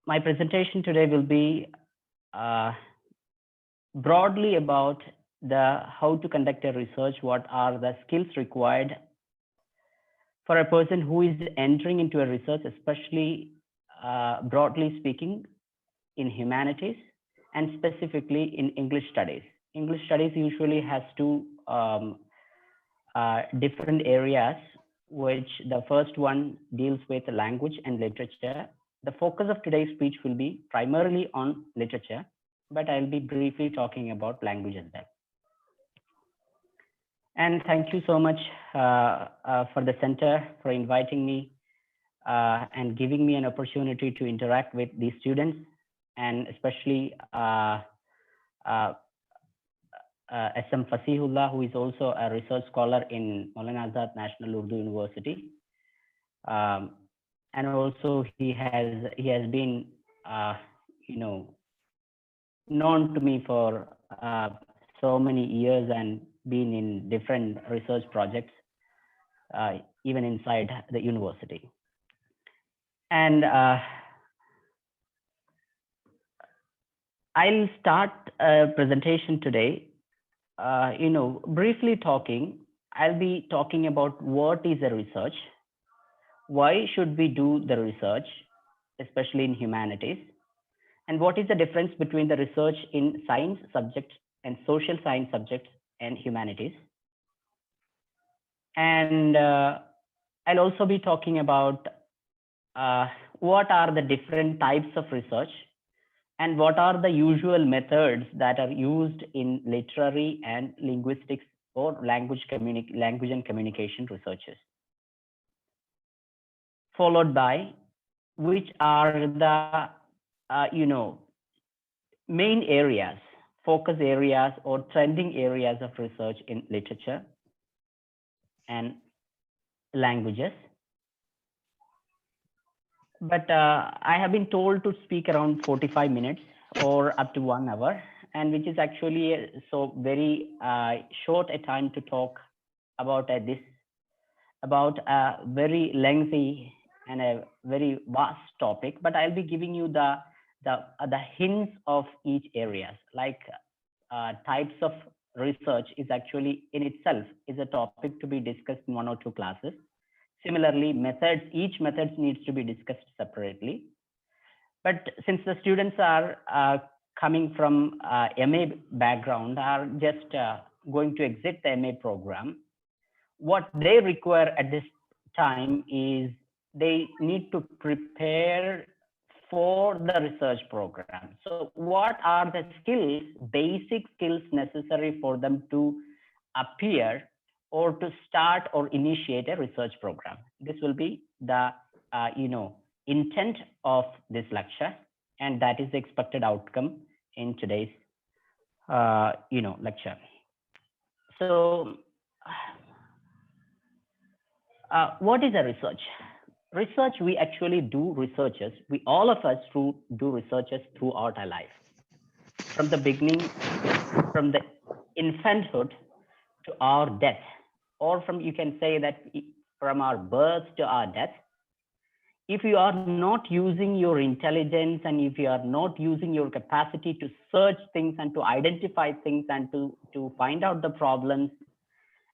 My presentation today will be uh, broadly about the how to conduct a research, what are the skills required for a person who is entering into a research, especially broadly speaking in humanities and specifically in English studies. English studies usually has two different areas, which the first one deals with language and literature. The focus of today's speech will be primarily on literature, but I'll be briefly talking about language as well. And thank you so much for the center for inviting me and giving me an opportunity to interact with these students, and especially SM Fasihullah, who is also a research scholar in Maulana Azad National Urdu University. And also he has been known to me for so many years and been in different research projects even inside the university. And I'll start a presentation today, briefly talking. I'll be talking about what is a research, why should we do the research, especially in humanities, and what is the difference between the research in science subjects and social science subjects and humanities. And I'll also be talking about what are the different types of research and what are the usual methods that are used in literary and linguistics or language and communication researches. Followed by which are the main areas, focus areas or trending areas of research in literature and languages. But I have been told to speak around 45 minutes or up to 1 hour, and which is actually so very short a time to talk about about a very lengthy and a very vast topic. But I'll be giving you the hints of each areas, like types of research is actually in itself is a topic to be discussed in 1 or 2 classes. Similarly, methods, each method needs to be discussed separately. But since the students are coming from MA background, are just going to exit the MA program, what they require at this time is they need to prepare for the research program. So what are the skills, basic skills necessary for them to appear or to start or initiate a research program? This will be the intent of this lecture, and that is the expected outcome in today's lecture. So what is a research? Research, we actually do researches. All of us do researches throughout our life. From the beginning, from the infanthood to our death, or from, you can say that from our birth to our death. If you are not using your intelligence and if you are not using your capacity to search things and to identify things and to find out the problems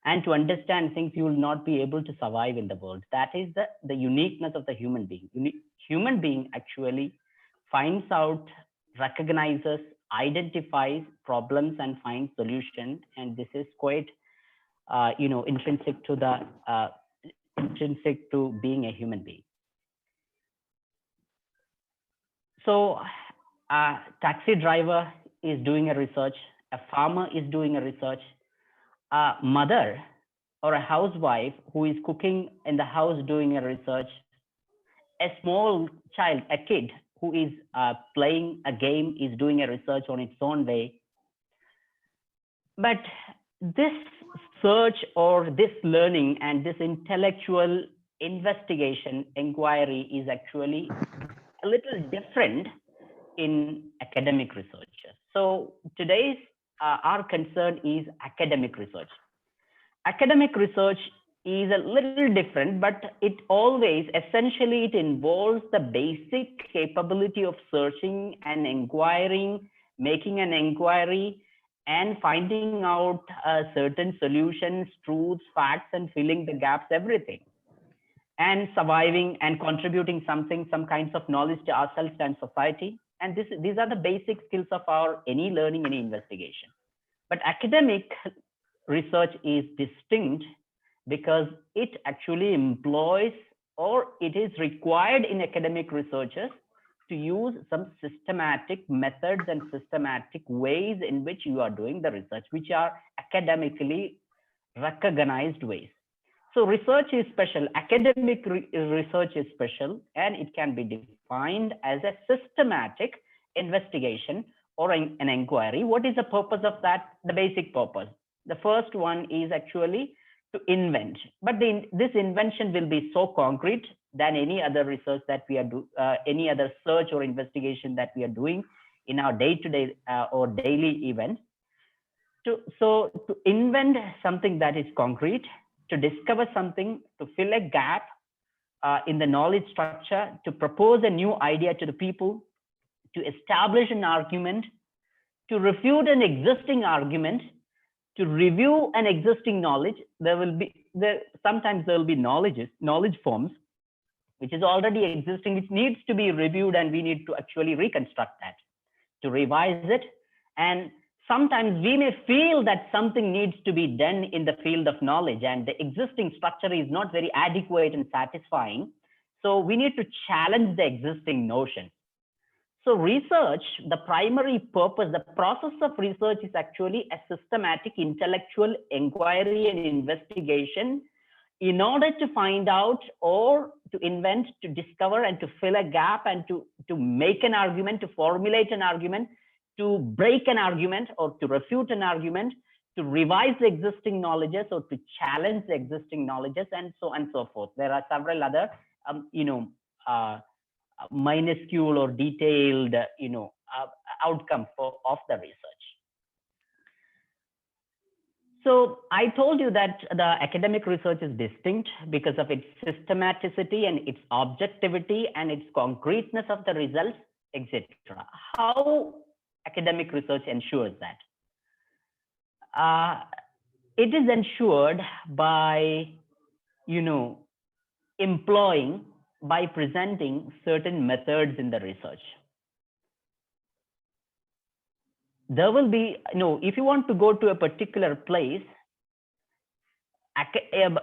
and to understand things, you will not be able to survive in the world. That is the uniqueness of the human being. Human being actually finds out, recognizes, identifies problems and finds solution, and this is quite intrinsic to being a human being. So a taxi driver is doing a research, a farmer is doing a research, a mother or a housewife who is cooking in the house doing a research, a small child, a kid who is playing a game is doing a research on its own way. But this search or this learning and this intellectual investigation, inquiry is actually a little different in academic research. So today's our concern is academic research. Academic research is a little different, but it always essentially it involves the basic capability of searching and inquiring, making an inquiry, and finding out certain solutions, truths, facts, and filling the gaps, everything, and surviving and contributing something, some kinds of knowledge to ourselves and society. And these are the basic skills of our any learning, any investigation. But academic research is distinct because it actually employs, or it is required in academic researchers to use some systematic methods and systematic ways in which you are doing the research, which are academically recognized ways. So research is special, academic research is special, and it can be defined as a systematic investigation or an inquiry. What is the purpose of that? The basic purpose. The first one is actually to invent, but this invention will be so concrete than any other research that we are any other search or investigation that we are doing in our day-to-day or daily event. So to invent something that is concrete, to discover something, to fill a gap in the knowledge structure, to propose a new idea to the people, to establish an argument, to refute an existing argument, to review an existing knowledge. Sometimes there will be knowledge forms which is already existing, which needs to be reviewed, and we need to actually reconstruct that, to revise it. And sometimes we may feel that something needs to be done in the field of knowledge and the existing structure is not very adequate and satisfying. So we need to challenge the existing notion. So research, the primary purpose, the process of research is actually a systematic intellectual inquiry and investigation in order to find out, or to invent, to discover, and to fill a gap, and to make an argument, to formulate an argument, to break an argument, or to refute an argument, to revise the existing knowledges, or to challenge the existing knowledges, and so on and so forth. There are several other, minuscule or detailed, outcome of the research. So I told you that the academic research is distinct because of its systematicity and its objectivity and its concreteness of the results, etc. How academic research ensures that? It is ensured by, employing, by presenting certain methods in the research. There will be, if you want to go to a particular place,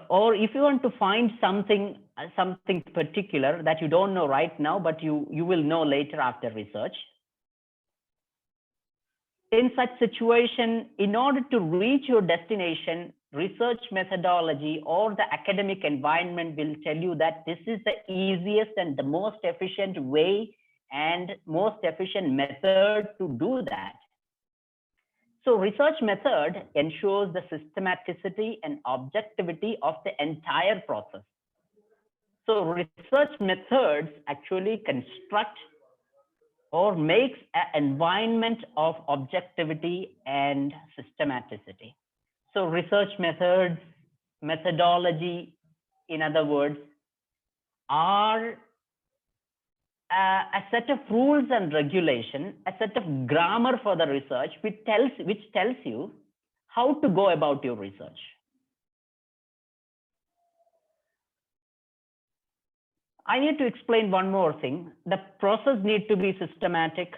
or if you want to find something particular that you don't know right now, but you will know later after research. In such situation, in order to reach your destination, research methodology or the academic environment will tell you that this is the easiest and the most efficient way and most efficient method to do that. So research method ensures the systematicity and objectivity of the entire process. So research methods actually construct or makes an environment of objectivity and systematicity. So research methods, methodology, in other words, are a set of rules and regulation, a set of grammar for the research, which tells you how to go about your research. I need to explain one more thing. The process needs to be systematic.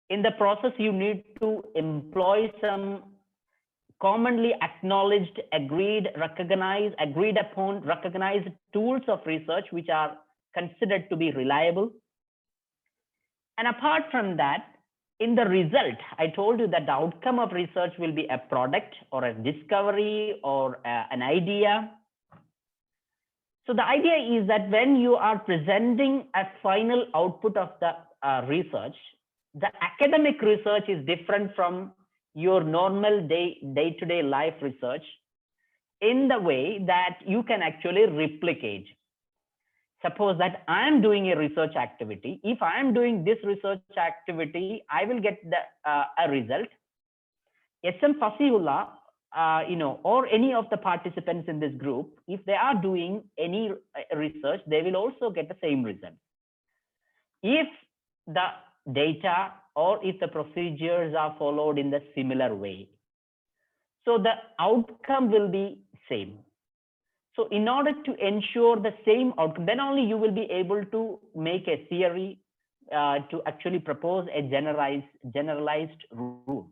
In the process, you need to employ some commonly acknowledged, agreed upon, recognized tools of research, which are considered to be reliable. And apart from that, in the result, I told you that the outcome of research will be a product or a discovery or an idea. So the idea is that when you are presenting a final output of the research, the academic research is different from your normal day-to-day life research in the way that you can actually replicate. Suppose that I am doing a research activity. If I am doing this research activity, I will get a result. S.M. Fasihullah or any of the participants in this group, if they are doing any research, they will also get the same result. If the data or if the procedures are followed in the similar way, so the outcome will be same. So in order to ensure the same outcome, then only you will be able to make a theory to actually propose a generalized rule.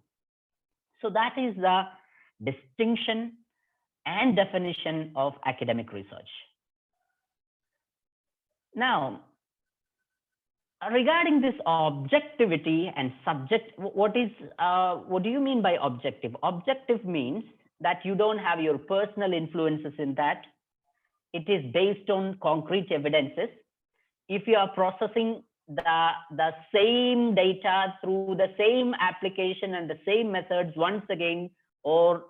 So that is the distinction and definition of academic research. Now, regarding this objectivity and subject, what do you mean by objective? Objective means that you don't have your personal influences in that. It is based on concrete evidences. If you are processing the same data through the same application and the same methods once again, or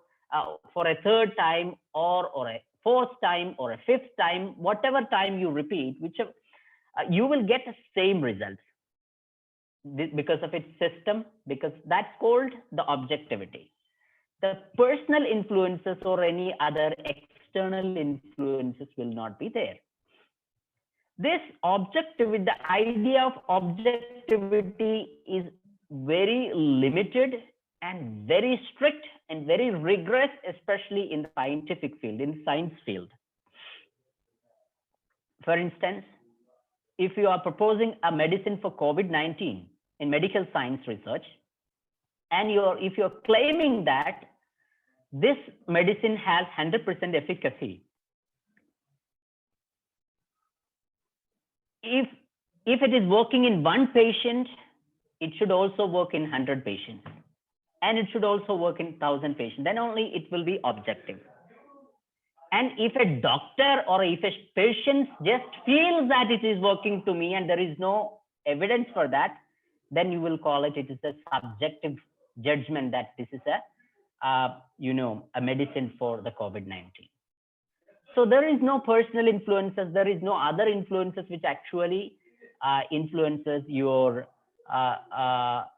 for a third time, or a fourth time, or a fifth time, whatever time you repeat, whichever, you will get the same results because of its system, because that's called the objectivity. The personal influences or any other external influences will not be there. This objectivity, the idea of objectivity is very limited and very strict and very rigorous, especially in the scientific field, in science field. For instance, if you are proposing a medicine for COVID-19 in medical science research, and if you're claiming that this medicine has 100% efficacy, if it is working in one patient, it should also work in 100 patients, and it should also work in 1,000 patients. Then only it will be objective. And if a doctor or if a patient just feels that it is working to me and there is no evidence for that, then you will call it is a subjective judgment that this is a medicine for the COVID-19. So there is no personal influences, there is no other influences which actually influences your,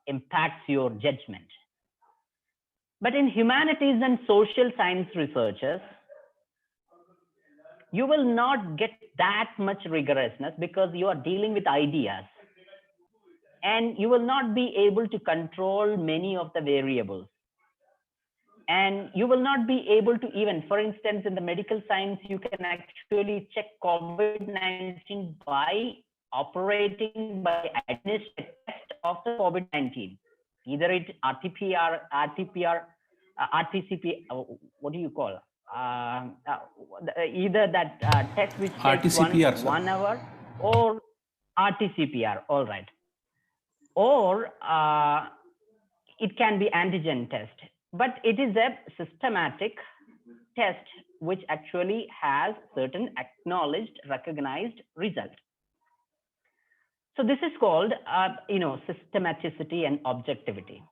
impacts your judgment. But in humanities and social science researchers, you will not get that much rigorousness because you are dealing with ideas, and you will not be able to control many of the variables. And you will not be able to even, for instance, in the medical science, you can actually check COVID-19 by administering a test of the COVID-19. Either it RT-PCR, RT-CP, what do you call? Either that test which takes one hour, or RT-CPR, all right. Or it can be antigen test. But it is a systematic test which actually has certain acknowledged, recognized result. So this is called, systematicity and objectivity.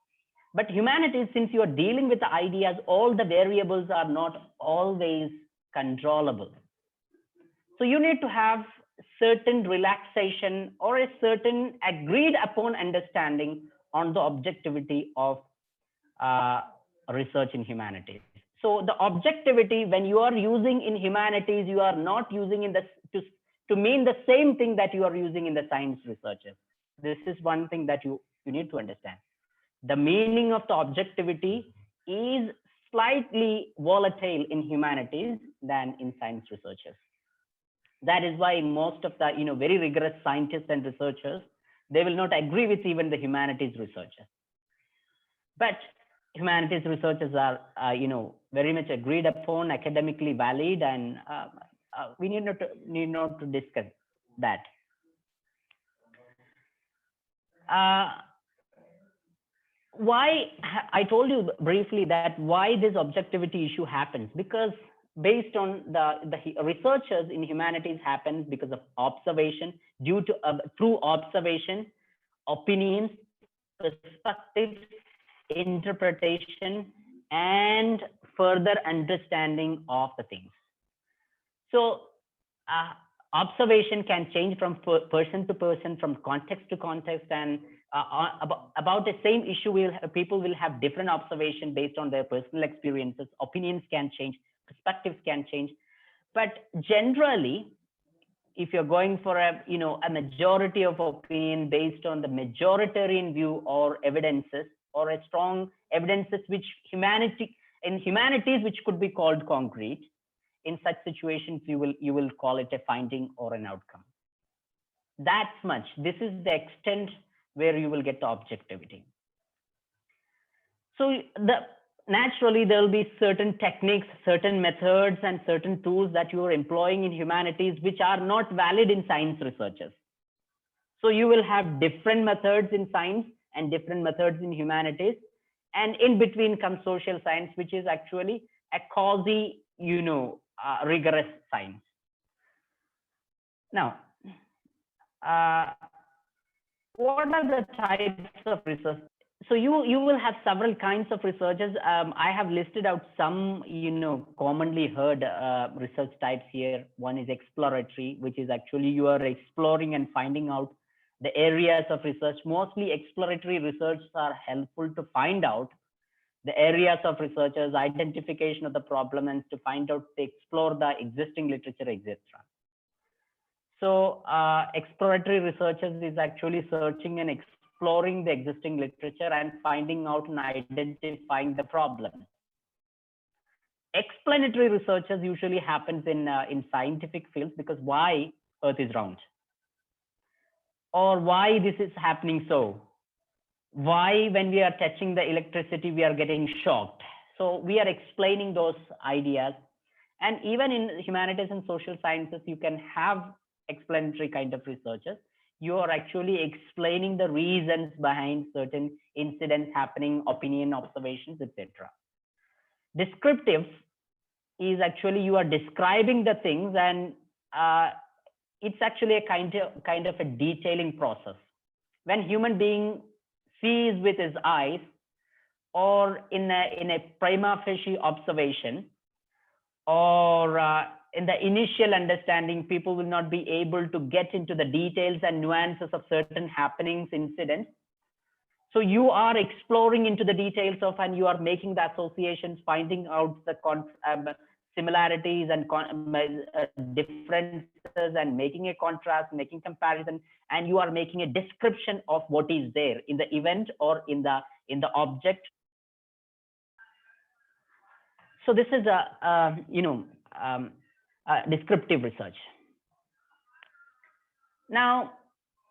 But humanities, since you are dealing with the ideas, all the variables are not always controllable. So you need to have certain relaxation or a certain agreed upon understanding on the objectivity of research in humanities. So the objectivity, when you are using in humanities, you are not using in to mean the same thing that you are using in the science researches. This is one thing that you need to understand. The meaning of the objectivity is slightly volatile in humanities than in science researchers. That is why most of the very rigorous scientists and researchers, they will not agree with even the humanities researchers. But humanities researchers are very much agreed upon, academically valid, and we need not to discuss that. Why I told you briefly that why this objectivity issue happens, because based on the researchers in humanities happens because of observation, through observation, opinions, perspectives, interpretation, and further understanding of the things. So observation can change from person to person, from context to context, and about the same issue, people will have different observation based on their personal experiences. Opinions can change, perspectives can change, but generally, if you're going for a a majority of opinion based on the majoritarian view or evidences or a strong evidences which humanities which could be called concrete, in such situations you will call it a finding or an outcome. That's much. This is the extent where you will get the objectivity. So naturally there will be certain techniques, certain methods, and certain tools that you are employing in humanities which are not valid in science researches. So you will have different methods in science and different methods in humanities, and in between comes social science, which is actually a quasi rigorous science. Now, what are the types of research? So you will have several kinds of researches. I have listed out some commonly heard research types here. One is exploratory, which is actually you are exploring and finding out the areas of research. Mostly exploratory research are helpful to find out the areas of researchers, identification of the problem, and to find out, to explore the existing literature, etc. So exploratory researchers is actually searching and exploring the existing literature and finding out and identifying the problem. Explanatory researches usually happens in scientific fields, because why Earth is round, or why this is happening, so why when we are touching the electricity we are getting shocked. So we are explaining those ideas. And even in humanities and social sciences, you can have explanatory kind of researches. You are actually explaining the reasons behind certain incidents happening, opinion, observations, etc. Descriptive is actually you are describing the things, and it's actually a kind of a detailing process. When human being sees with his eyes, or in a prima facie observation, or in the initial understanding, people will not be able to get into the details and nuances of certain happenings, incidents. So you are exploring into the details of, and you are making the associations, finding out the similarities and differences, and making a contrast, making comparison, and you are making a description of what is there in the event or in the object. So this is a descriptive research. Now,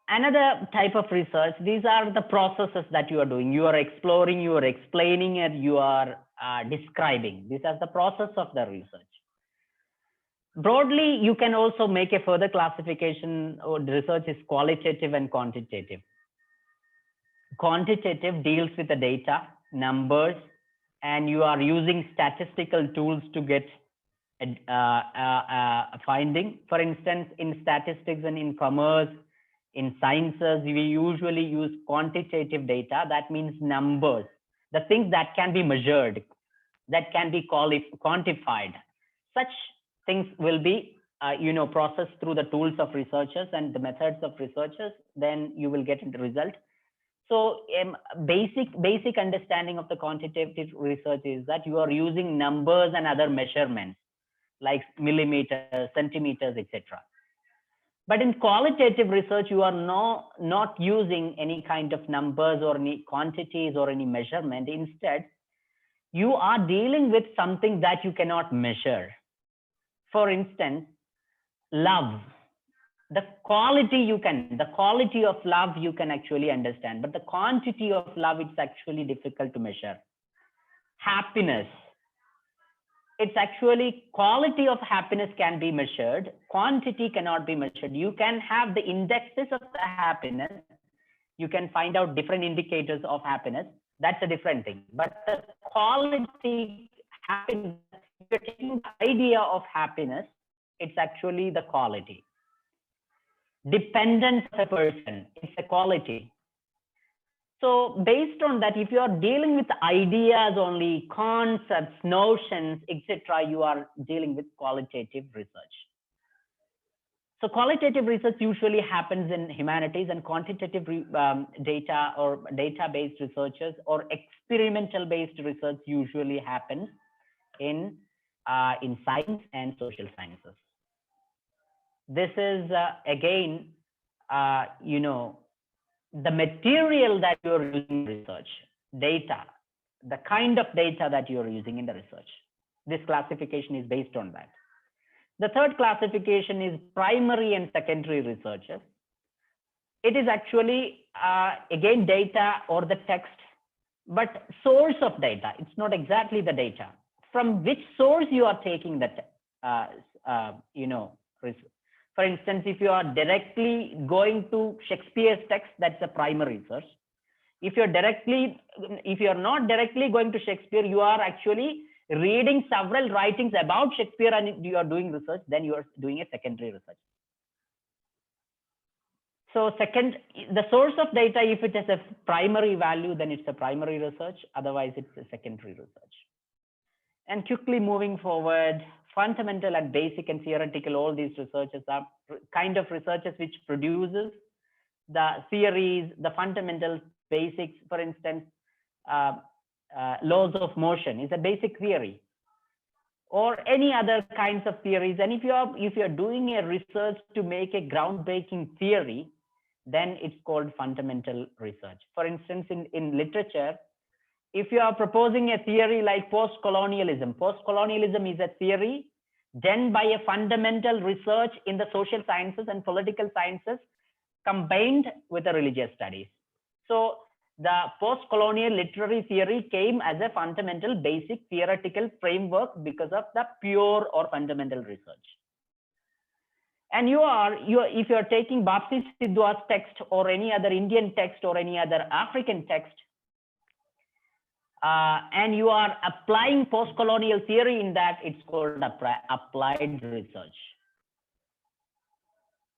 another type of research, these are the processes that you are doing. You are exploring, you are explaining, and you are describing. These are the process of the research. Broadly, you can also make a further classification. Research is qualitative and quantitative. Quantitative deals with the data, numbers, and you are using statistical tools to get a finding. For instance, in statistics and in commerce, in sciences, we usually use quantitative data. That means numbers, the things that can be measured, that can be quantified. Such things will be processed through the tools of researchers and the methods of researchers. Then you will get the result. So basic understanding of the quantitative research is that you are using numbers and other measurements like millimeters, centimeters, etc. But in qualitative research, you are not using any kind of numbers or any quantities or any measurement. Instead, you are dealing with something that you cannot measure. For instance, love. The quality of love you can actually understand, but the quantity of love, it's actually difficult to measure. Happiness. It's actually quality of happiness can be measured. Quantity cannot be measured. You can have the indexes of the happiness. You can find out different indicators of happiness. That's a different thing. But the quality happiness, if you're taking the idea of happiness, it's actually the quality. Dependence of a person, it's a quality. So based on that, if you are dealing with ideas only, concepts, notions, etc., you are dealing with qualitative research. So qualitative research usually happens in humanities, and quantitative data or data-based researches or experimental-based research usually happens in science and social sciences. This is again, the material that you're using in research, data, the kind of data that you're using in the research. This classification is based on that. The third classification is primary and secondary researches. It is actually, again, data or the text, but source of data. It's not exactly the data. From which source you are taking that, for instance, if you are directly going to Shakespeare's text, that's a primary research. If you're not directly going to Shakespeare, you are actually reading several writings about Shakespeare and you are doing research, then you are doing a secondary research. So the source of data, if it has a primary value, then it's a primary research. Otherwise, it's a secondary research. And quickly moving forward, fundamental and basic and theoretical, all these researches are kind of researches which produces the theories, the fundamentals, basics. For instance, laws of motion is a basic theory, or any other kinds of theories. And if you're doing a research to make a groundbreaking theory, then it's called fundamental research. For instance, in literature, if you are proposing a theory like post-colonialism is a theory done by a fundamental research in the social sciences and political sciences combined with the religious studies. So the post-colonial literary theory came as a fundamental basic theoretical framework because of the pure or fundamental research. And if you are taking Bapsi Sidhwa's text or any other Indian text or any other African text, and you are applying post-colonial theory in that, it's called applied research.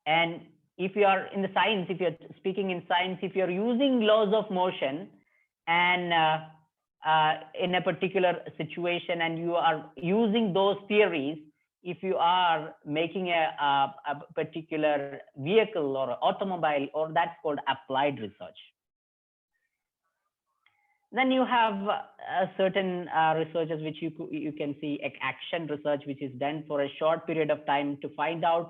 And if you are in the science, if you're speaking in science, if you're using laws of motion and in a particular situation and you are using those theories, if you are making a particular vehicle or automobile, or that's called applied research. Then you have certain researches which you can see, action research, which is done for a short period of time to find out,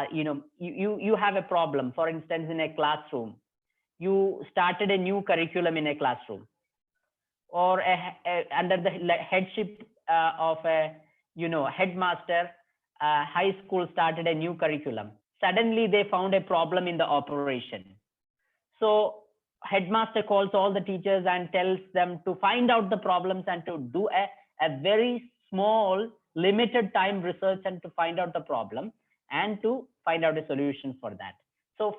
you have a problem. For instance, in a classroom, you started a new curriculum in a classroom, or under the headship of a headmaster, high school started a new curriculum. Suddenly they found a problem in the operation. So headmaster calls all the teachers and tells them to find out the problems and to do a very small limited time research and to find out the problem and to find out a solution for that. So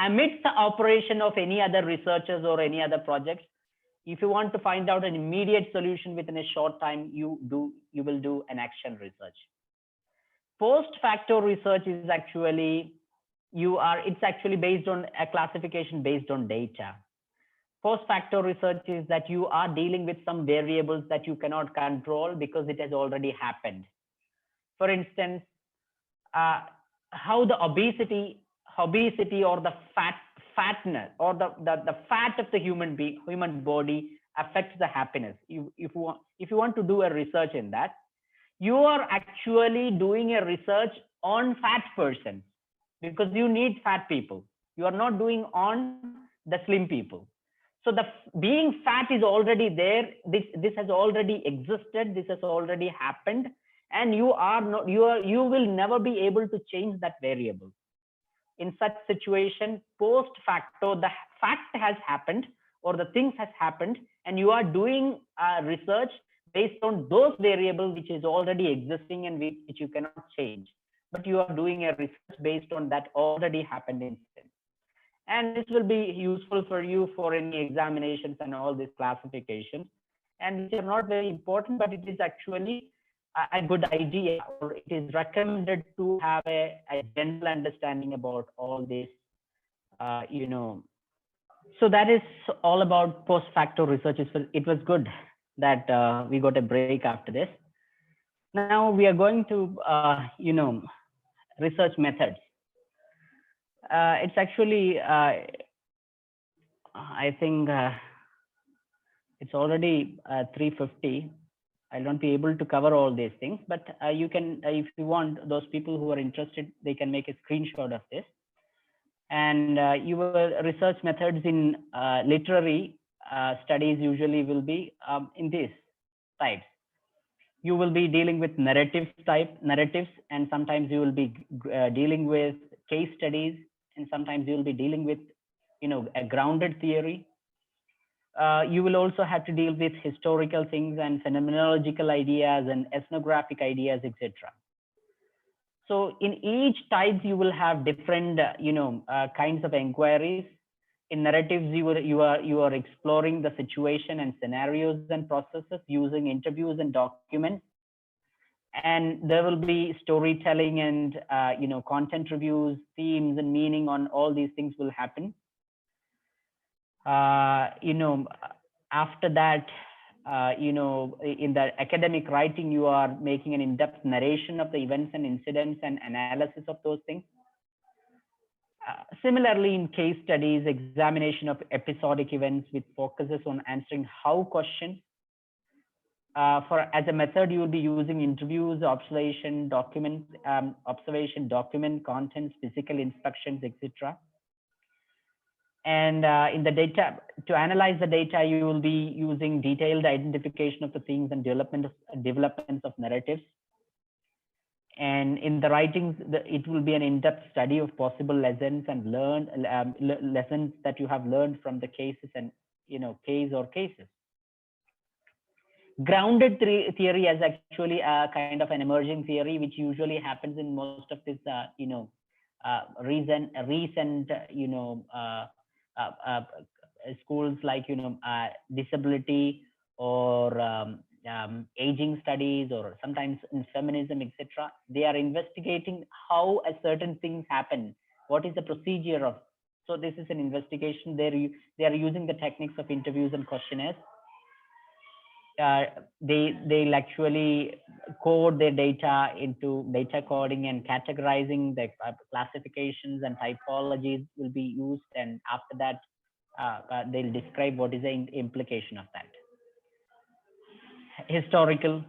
amidst the operation of any other researchers or any other projects, if you want to find out an immediate solution within a short time, you will do an action research. Post facto research is actually it's actually based on a classification based on data. Post facto research is that you are dealing with some variables that you cannot control because it has already happened. For instance, how the obesity or the fatness or the fat of the human body affects the happiness. If you want to do a research in that, you are actually doing a research on fat persons, because you need fat people. You are not doing on the slim people. So the being fat is already there. This has already existed. This has already happened, and you will never be able to change that variable. In such situation, post facto, the fact has happened or the things has happened, and you are doing research based on those variables which is already existing and which you cannot change. But you are doing a research based on that already happened instance. And this will be useful for you for any examinations and all these classifications, and which are not very important, but it is actually a good idea, or it is recommended to have a general understanding about all this, So that is all about post facto research. It was good that we got a break after this. Now we are going to, research methods. It's actually, I think it's already 3:50. I'll not be able to cover all these things, but you can, if you want, those people who are interested, they can make a screenshot of this. And your research methods in literary studies usually will be in these types. You will be dealing with narratives, and sometimes you will be dealing with case studies, and sometimes you will be dealing with, a grounded theory. You will also have to deal with historical things and phenomenological ideas and ethnographic ideas, etc. So in each type, you will have different, kinds of inquiries. In narratives, you are exploring the situation and scenarios and processes using interviews and documents. And there will be storytelling and content reviews, themes and meaning on all these things will happen. After that, in the academic writing, you are making an in-depth narration of the events and incidents and analysis of those things. Similarly, in case studies, examination of episodic events with focuses on answering how questions. As a method, you will be using interviews, observation, document, contents, physical inspections, etc. And in the data, to analyze the data, you will be using detailed identification of the things and developments of narratives. And in the writings, it will be an in-depth study of possible lessons and lessons that you have learned from the cases and case or cases. Grounded theory is actually a kind of an emerging theory, which usually happens in most of this, recent, schools like disability or aging studies, or sometimes in feminism, etc. They are investigating how a certain things happen. What is the procedure of? So this is an investigation. They are using the techniques of interviews and questionnaires. They'll actually code their data into data coding and categorizing. The classifications and typologies will be used, and after that they'll describe what is the implication of that. Historical,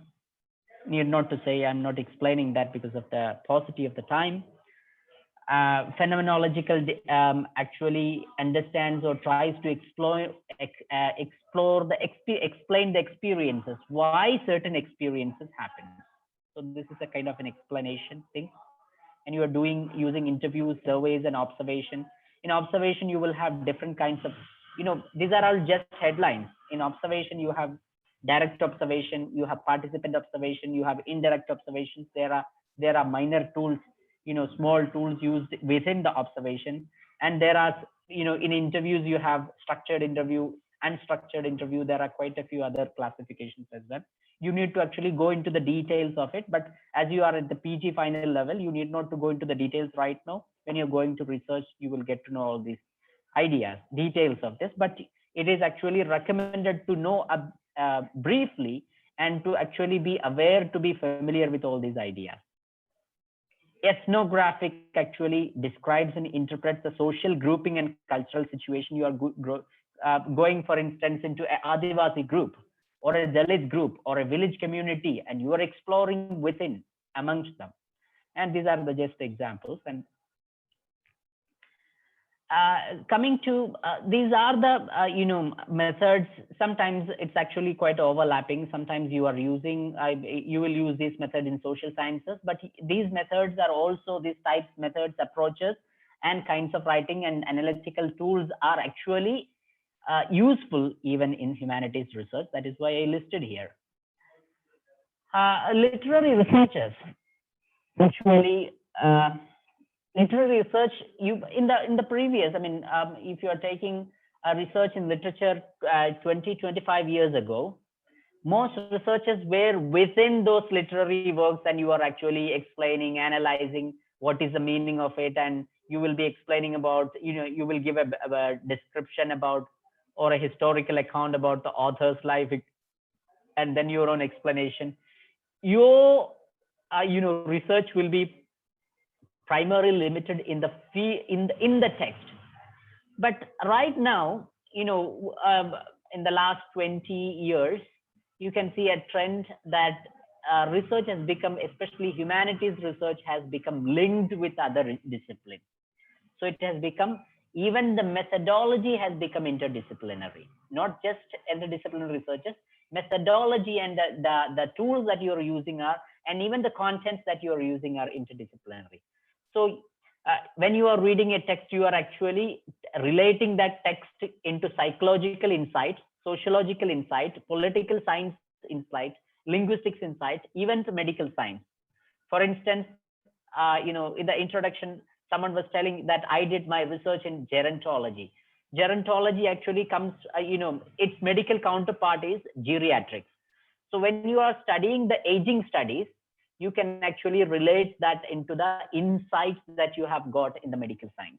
need not to say, I'm not explaining that because of the paucity of the time. Phenomenological actually understands or tries to explain the experiences, why certain experiences happen. So this is a kind of an explanation thing. And you are using interviews, surveys, and observation. In observation, you will have different kinds of, these are all just headlines. In observation, you have direct observation, you have participant observation, you have indirect observations. There are minor tools, small tools used within the observation. And there are, in interviews, you have structured interview, unstructured interview. There are quite a few other classifications as well. You need to actually go into the details of it. But as you are at the PG final level, you need not to go into the details right now. When you're going to research, you will get to know all these ideas, details of this. But it is actually recommended to know briefly, and to actually be aware, to be familiar with all these ideas. Ethnographic actually describes and interprets the social grouping and cultural situation. You are going, for instance, into an Adivasi group or a Dalit group or a village community, and you are exploring within amongst them. And these are just examples. And coming to these are the methods. Sometimes it's actually quite overlapping. Sometimes you are using you will use this method in social sciences, but these methods are also these types, methods, approaches, and kinds of writing and analytical tools are actually useful even in humanities research. That is why I listed here. Literary researchers actually. Literary research, in the previous, if you are taking a research in literature 25 years ago, most researchers were within those literary works, and you are actually explaining, analyzing what is the meaning of it, and you will be explaining about, you will give a description about, or a historical account about the author's life, and then your own explanation. Your research will be primarily limited in the in the text. But right now, in the last 20 years, you can see a trend that research has become, especially humanities research, has become linked with other disciplines. So it has become, even the methodology has become interdisciplinary, not just interdisciplinary researchers. Methodology and the tools that you're using are, and even the contents that you're using are interdisciplinary. So when you are reading a text, you are actually relating that text into psychological insight, sociological insight, political science insight, linguistics insight, even to medical science. For instance, in the introduction, someone was telling that I did my research in gerontology. Gerontology actually comes, its medical counterpart is geriatrics. So when you are studying the aging studies, you can actually relate that into the insights that you have got in the medical science.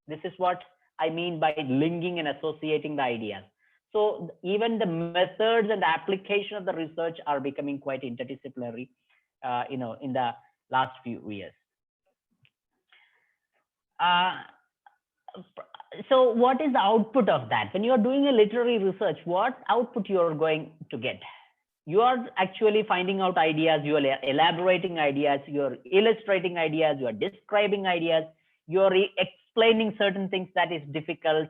This is what I mean by linking and associating the ideas. So even the methods and the application of the research are becoming quite interdisciplinary, in the last few years. So what is the output of that? When you are doing a literary research, what output you are going to get? You are actually finding out ideas, you are elaborating ideas, you are illustrating ideas, you are describing ideas, you are explaining certain things that is difficult,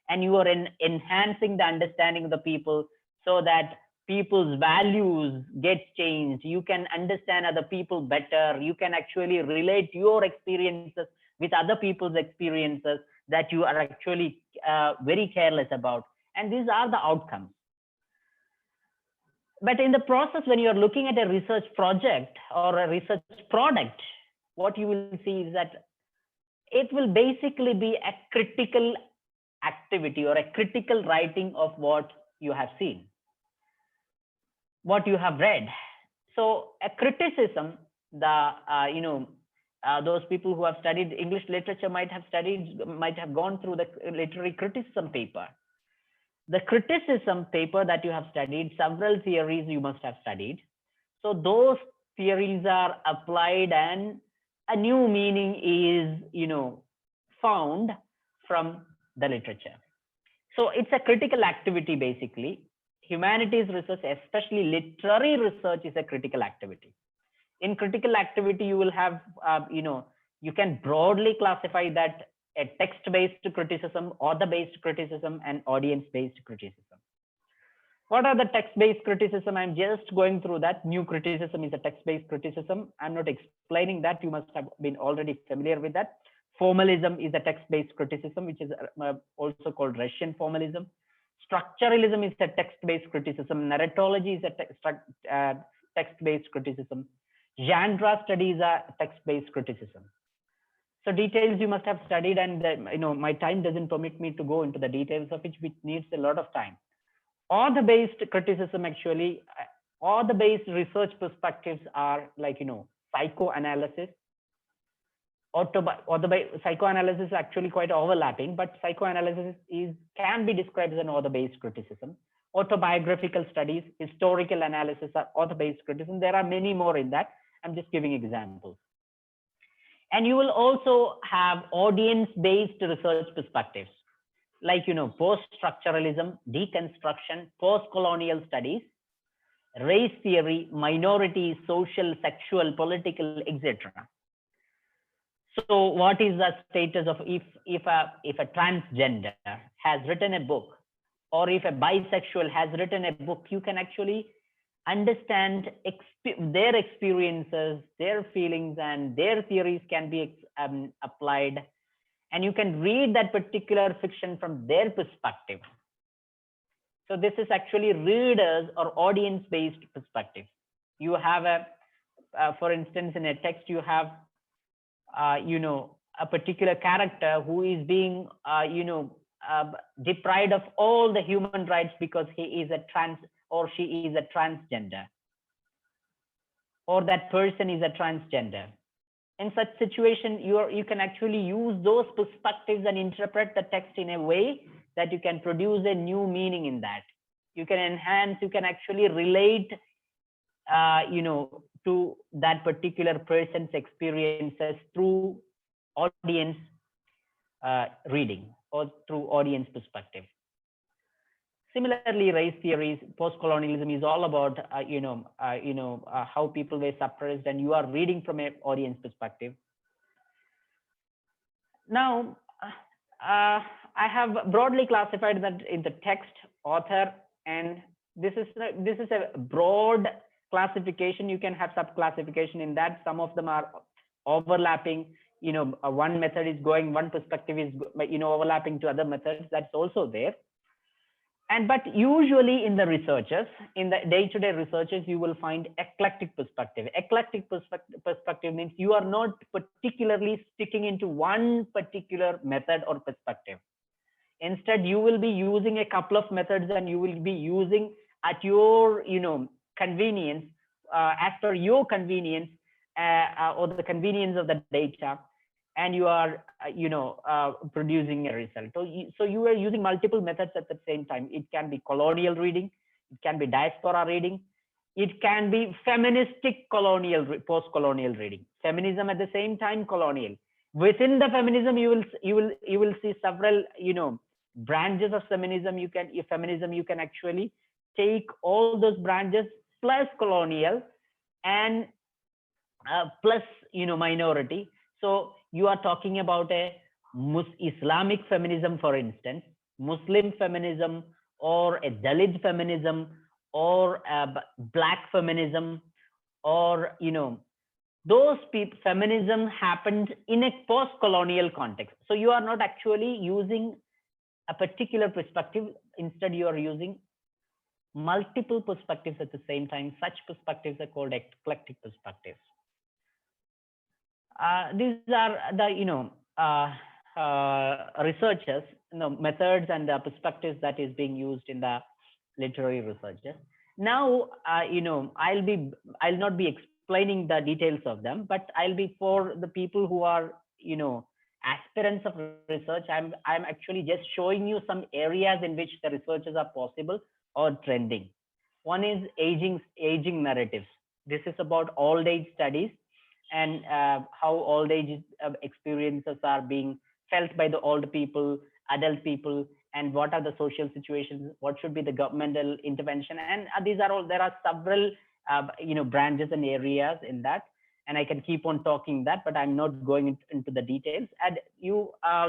and you are enhancing the understanding of the people so that people's values get changed. You can understand other people better. You can actually relate your experiences with other people's experiences that you are actually very careless about. And these are the outcomes. But in the process, when you're looking at a research project or a research product, what you will see is that it will basically be a critical activity or a critical writing of what you have seen, what you have read. So a criticism, those people who have studied English literature might have gone through the literary criticism paper. The criticism paper that you have studied, several theories you must have studied. So those theories are applied and a new meaning is, found from the literature. So it's a critical activity, basically. Humanities research, especially literary research, is a critical activity. In critical activity, you will have, you can broadly classify that a text-based criticism, author-based criticism, and audience-based criticism. What are the text-based criticism? I'm just going through that. New criticism is a text-based criticism. I'm not explaining that. You must have been already familiar with that. Formalism is a text-based criticism, which is also called Russian formalism. Structuralism is a text-based criticism. Narratology is a text-based criticism. Genre studies are text-based criticism. So details you must have studied, and my time doesn't permit me to go into the details of it, which needs a lot of time. Author-based criticism, actually, author-based research perspectives are like, psychoanalysis. Psychoanalysis is actually quite overlapping, but psychoanalysis can be described as an author-based criticism. Autobiographical studies, historical analysis are author-based criticism. There are many more in that. I'm just giving examples. And you will also have audience-based research perspectives, like, post-structuralism, deconstruction, post-colonial studies, race theory, minorities, social, sexual, political, etc. So what is the status of if a transgender has written a book, or if a bisexual has written a book, you can actually understand their experiences, their feelings, and their theories can be applied, and you can read that particular fiction from their perspective. So this is actually readers or audience-based perspective. You have for instance, in a text, you have a particular character who is being deprived of all the human rights because he is a trans or she is a transgender, or that person is a transgender. In such situation, you can actually use those perspectives and interpret the text in a way that you can produce a new meaning in that. You can enhance, you can actually relate, to that particular person's experiences through audience reading or through audience perspective. Similarly, race theories, post-colonialism is all about how people were suppressed, and you are reading from an audience perspective. Now, I have broadly classified that into text, author, and this is a broad classification. You can have sub-classification in that. Some of them are overlapping. One method is going, one perspective is overlapping to other methods. That's also there. But usually in the researchers, in the day-to-day researchers, you will find eclectic perspective. Eclectic perspective means you are not particularly sticking into one particular method or perspective. Instead, you will be using a couple of methods, and you will be using at your convenience, as per your convenience, or the convenience of the data, and you are producing a result. So you are using multiple methods at the same time. It can be colonial reading, it can be diaspora reading, it can be feministic post-colonial reading, feminism at the same time colonial. Within the feminism, you will see several branches of feminism. You can actually take all those branches plus colonial and plus minority. So you are talking about a Islamic feminism, for instance, Muslim feminism, or a Dalit feminism, or a black feminism, or those feminism happened in a post-colonial context. So you are not actually using a particular perspective. Instead, you are using multiple perspectives at the same time. Such perspectives are called eclectic perspectives. These are the researchers, methods and perspectives that is being used in the literary researches. Now, I'll not be explaining the details of them, but I'll be, for the people who are aspirants of research, I'm actually just showing you some areas in which the researches are possible or trending. One is aging narratives. This is about old age studies, and how old age experiences are being felt by the old people, adult people, and what are the social situations, what should be the governmental intervention. And there are several branches and areas in that, and I can keep on talking that, but I'm not going into the details. And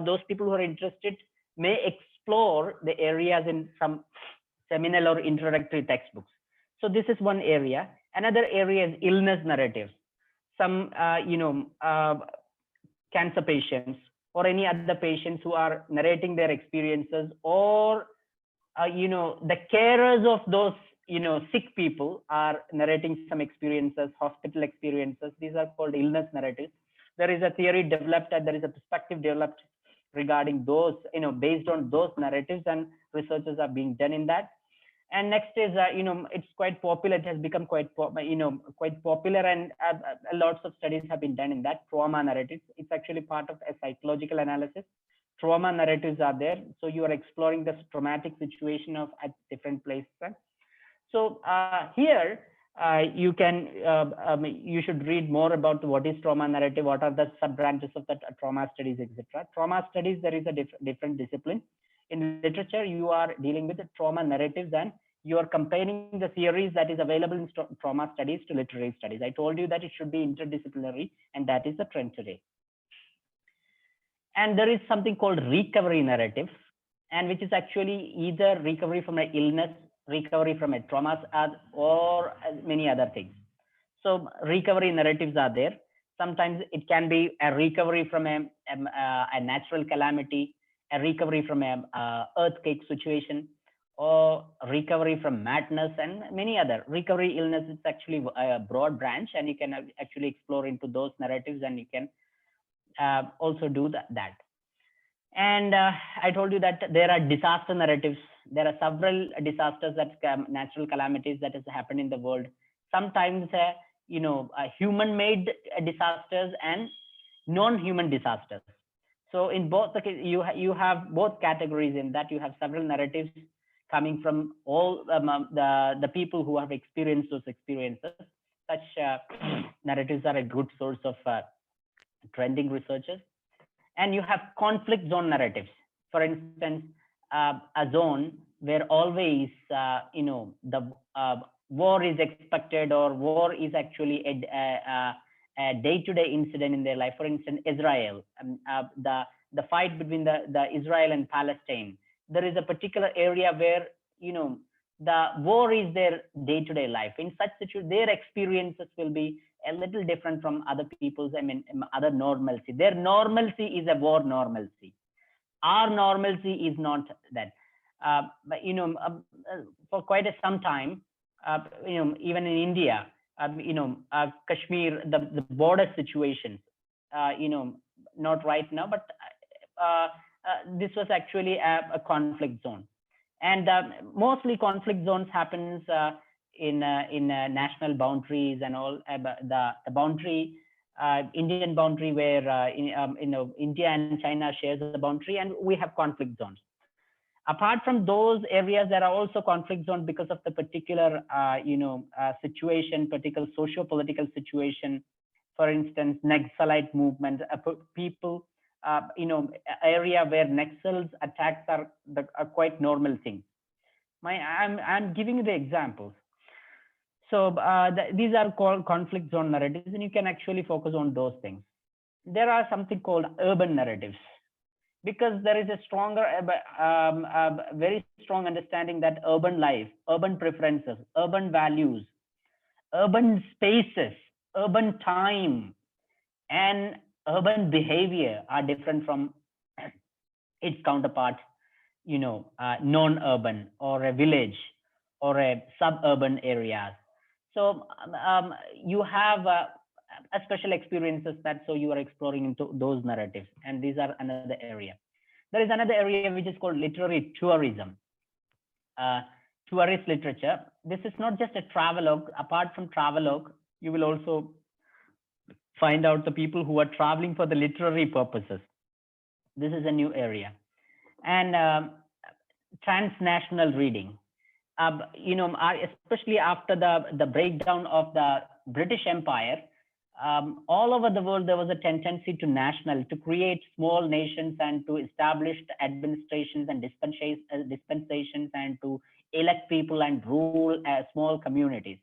those people who are interested may explore the areas in some seminal or introductory textbooks. So this is one area. Another area is illness narratives. Some cancer patients or any other patients who are narrating their experiences, or the carers of those sick people are narrating some experiences, hospital experiences. These are called illness narratives. There is a theory developed, and there is a perspective developed regarding those, based on those narratives, and researches are being done in that. And next is, it's quite popular. It has become quite popular, and lots of studies have been done in that. Trauma narratives. It's actually part of a psychological analysis. Trauma narratives are there. So you are exploring the traumatic situation at different places. So here you should read more about what is trauma narrative, what are the sub branches of the trauma studies, etc. Trauma studies, there is a different discipline. In literature, you are dealing with the trauma narratives, and you are comparing the theories that is available in trauma studies to literary studies. I told you that it should be interdisciplinary, and that is the trend today. And there is something called recovery narratives, and which is actually either recovery from an illness, recovery from a trauma, or many other things. So recovery narratives are there. Sometimes it can be a recovery from a natural calamity, a recovery from an earthquake situation, or recovery from madness, and many other recovery illness. It's actually a broad branch, and you can actually explore into those narratives, and you can also do that. And I told you that there are disaster narratives. There are several disasters, natural calamities that has happened in the world. Sometimes human-made disasters and non-human disasters. So in both the cases, you have both categories. In that, you have several narratives coming from all the people who have experienced those experiences. such narratives are a good source of trending researches. And you have conflict zone narratives. For instance, a zone where always, the war is expected, or war is actually a day-to-day incident in their life. For instance, Israel, the fight between the Israel and Palestine. There is a particular area where, the war is their day-to-day life. In such situation, their experiences will be a little different from other people's. I mean, other normalcy. Their normalcy is a war normalcy. Our normalcy is not that. But for quite some time, even in India, Kashmir, the border situations, not right now, but this was actually a conflict zone. And mostly conflict zones happens in national boundaries and all. The boundary, Indian boundary, where India and China shares the boundary, and we have conflict zones. Apart from those areas, there are also conflict zones because of the particular situation, particular socio-political situation. For instance, Naxalite movement, people, area where Naxals attacks are quite normal things. I'm giving you the examples. So these are called conflict zone narratives, and you can actually focus on those things. There are something called urban narratives, because there is a stronger, very strong understanding that urban life, urban preferences, urban values, urban spaces, urban time, and urban behavior are different from its counterpart, non-urban or a village or a suburban areas. So you have a special experiences that, so you are exploring into those narratives, and these are another area. There is another area which is called literary tourism, tourist literature. This is not just a travelogue. Apart from travelogue, you will also find out the people who are traveling for the literary purposes. This is a new area. And transnational reading. Especially after the breakdown of the British Empire, all over the world there was a tendency to create small nations and to establish administrations and dispensations and to elect people and rule small communities.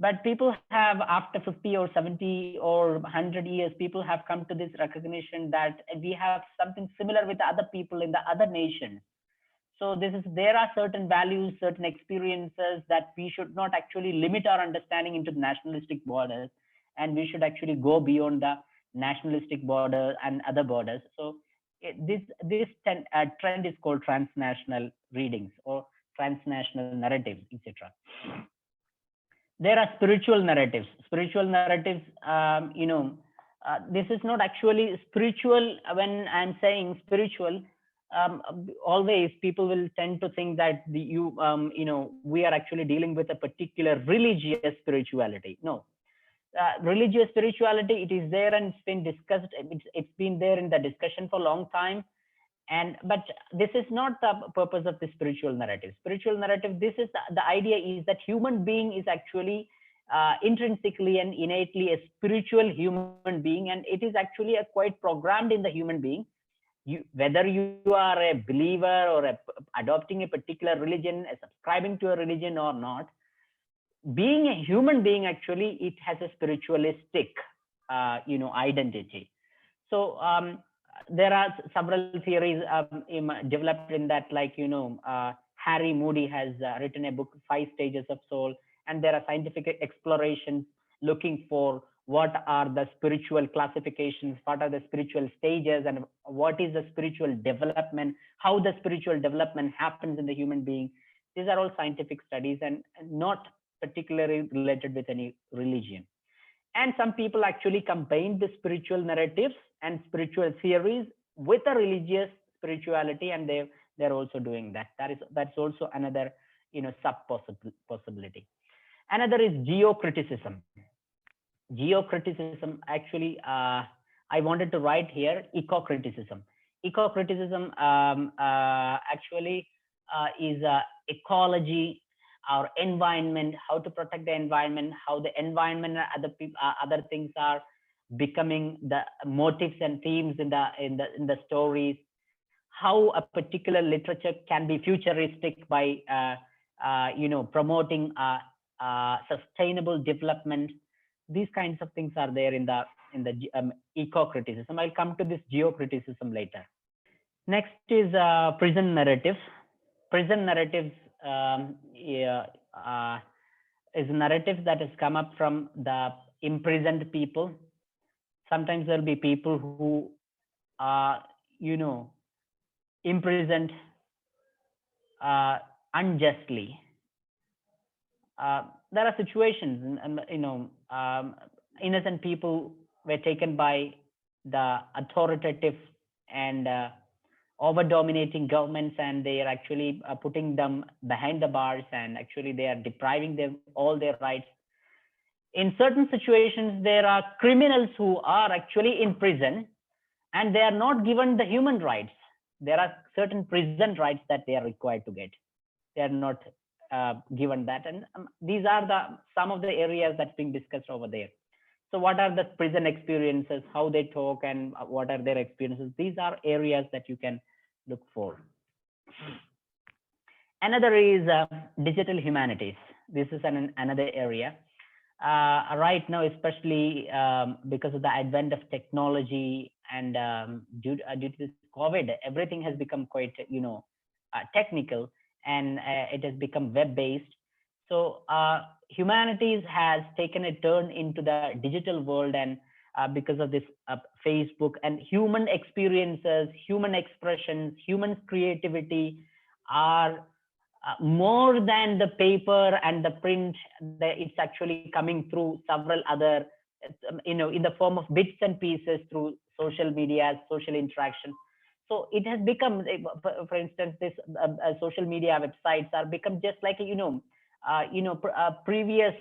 But people have, after 50 or 70 or 100 years, people have come to this recognition that we have something similar with other people in the other nations. So there are certain values, certain experiences that we should not actually limit our understanding into nationalistic borders, and we should actually go beyond the nationalistic border and other borders. So this trend is called transnational readings or transnational narratives, etc. There are spiritual narratives. Spiritual narratives, this is not actually spiritual. When I'm saying spiritual, always people will tend to think that we are actually dealing with a particular religious spirituality. No, religious spirituality, it is there and it's been discussed. It's been there in the discussion for a long time. But this is not the purpose of the spiritual narrative. Spiritual narrative, this is the idea is that human being is actually intrinsically and innately a spiritual human being, and it is actually quite programmed in the human being. Whether you are a believer or adopting a particular religion, subscribing to a religion or not, being a human being, actually it has a spiritualistic identity. So there are several theories developed in that, like Harry Moody has written a book, 5 Stages of Soul, and there are scientific explorations looking for what are the spiritual classifications, what are the spiritual stages, and what is the spiritual development, how the spiritual development happens in the human being. These are all scientific studies and not particularly related with any religion. And some people actually combine the spiritual narratives and spiritual theories with a religious spirituality, and they're also doing that. That's also another sub possibility. Another is geocriticism. Geocriticism, actually, I wanted to write here eco-criticism. Eco-criticism actually is ecology, our environment, how to protect the environment, how the environment and other people, other things are becoming the motifs and themes in the stories, how a particular literature can be futuristic by promoting sustainable development. These kinds of things are there in the eco criticism. I'll come to this geo criticism later. Next is prison narratives. Prison narratives yeah, is narratives that has come up from the imprisoned people. Sometimes there'll be people who are, imprisoned unjustly. There are situations, and innocent people were taken by the authoritative and over dominating governments, and they are actually putting them behind the bars, and actually they are depriving them all their rights. In certain situations, there are criminals who are actually in prison and they are not given the human rights. There are certain prison rights that they are required to get. They are not given that, and these are some of the areas that's being discussed over there. So what are the prison experiences, how they talk, and what are their experiences? These are areas that you can look for. Another is digital humanities. This is another area. Right now, especially because of the advent of technology and due to this COVID, everything has become quite, technical, and it has become web-based. So humanities has taken a turn into the digital world, and because of this Facebook and human experiences, human expressions, human creativity are more than the paper and the print. It's actually coming through several other, in the form of bits and pieces through social media, social interaction. So it has become, for instance, this social media websites are become just like previous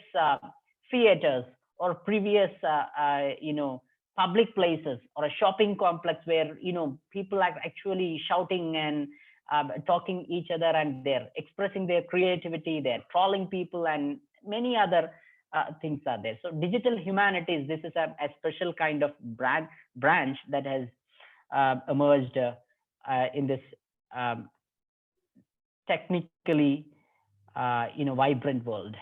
theaters or previous public places or a shopping complex where people are actually shouting and talking each other, and they're expressing their creativity, they're trolling people, and many other things are there. So digital humanities, this is a special kind of branch that has emerged in this technically vibrant world.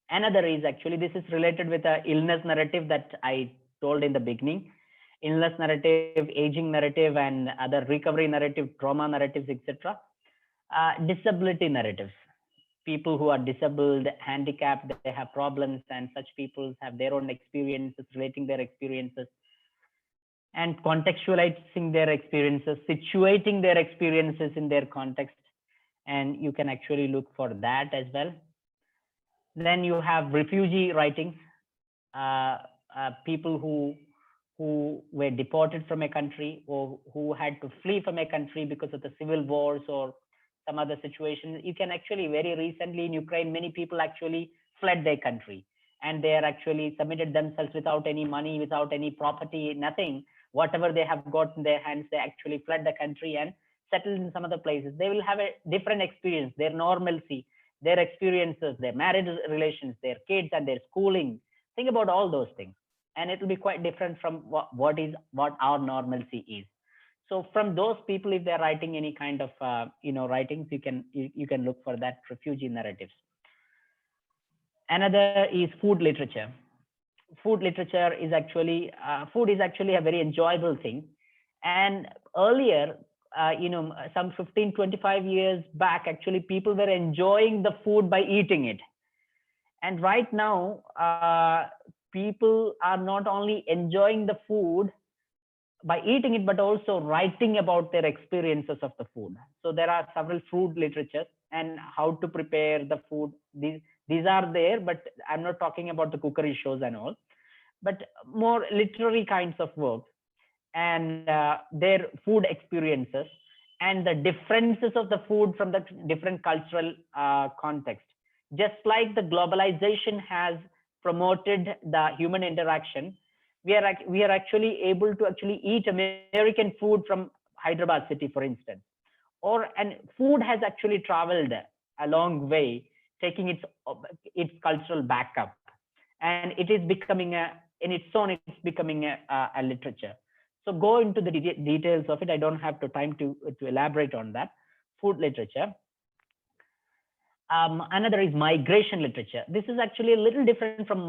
Another is actually, this is related with the illness narrative that I told in the beginning. Illness narrative, aging narrative, and other recovery narrative, trauma narratives, etc. Disability narratives. People who are disabled, handicapped, they have problems, and such people have their own experiences, relating their experiences, and contextualizing their experiences, situating their experiences in their context. And you can actually look for that as well. Then you have refugee writing, people who were deported from a country, or who had to flee from a country because of the civil wars or some other situation. You can actually, very recently in Ukraine, many people actually fled their country, and they are actually submitted themselves without any money, without any property, nothing. Whatever they have got in their hands, they actually fled the country and settled in some other places. They will have a different experience, their normalcy, their experiences, their marriage relations, their kids, and their schooling. Think about all those things, and it will be quite different from what our normalcy is. So from those people, if they're writing any kind of writings, you can look for that refugee narratives. Another is food literature. Food literature is actually food is actually a very enjoyable thing. And earlier, some 15-25 years back, actually people were enjoying the food by eating it. And right now, people are not only enjoying the food by eating it, but also writing about their experiences of the food. So there are several food literatures, and how to prepare the food. These are there, but I'm not talking about the cookery shows and all, but more literary kinds of work, and their food experiences, and the differences of the food from the different cultural context. Just like the globalization has promoted the human interaction, we are actually able to actually eat American food from Hyderabad city, for instance, and food has actually traveled a long way taking its cultural backup, and it is becoming in its own, it's becoming a literature. So go into the details of it. I don't have the time to elaborate on that. Food literature. Another is migration literature. This is actually a little different from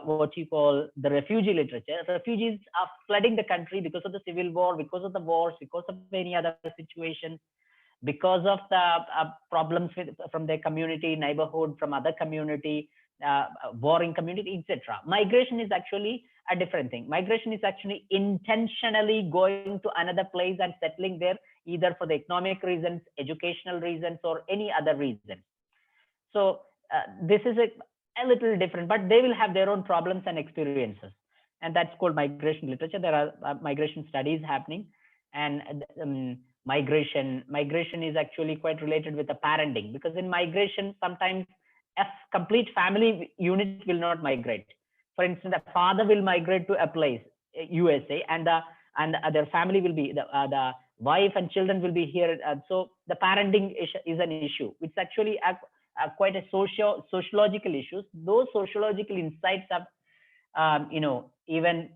what you call the refugee literature. Refugees are flooding the country because of the civil war, because of the wars, because of any other situation, because of the problems from their community, neighborhood, from other community, warring community, etc. Migration is actually a different thing. Migration is actually intentionally going to another place and settling there, either for the economic reasons, educational reasons, or any other reason. So this is a little different, but they will have their own problems and experiences, and that's called migration literature. There are migration studies happening, and migration is actually quite related with the parenting, because in migration sometimes a complete family unit will not migrate. For instance, a father will migrate to a place, USA, and their family will be the wife and children will be here. So the parenting is an issue. It's actually quite a sociological issues. Those sociological insights have even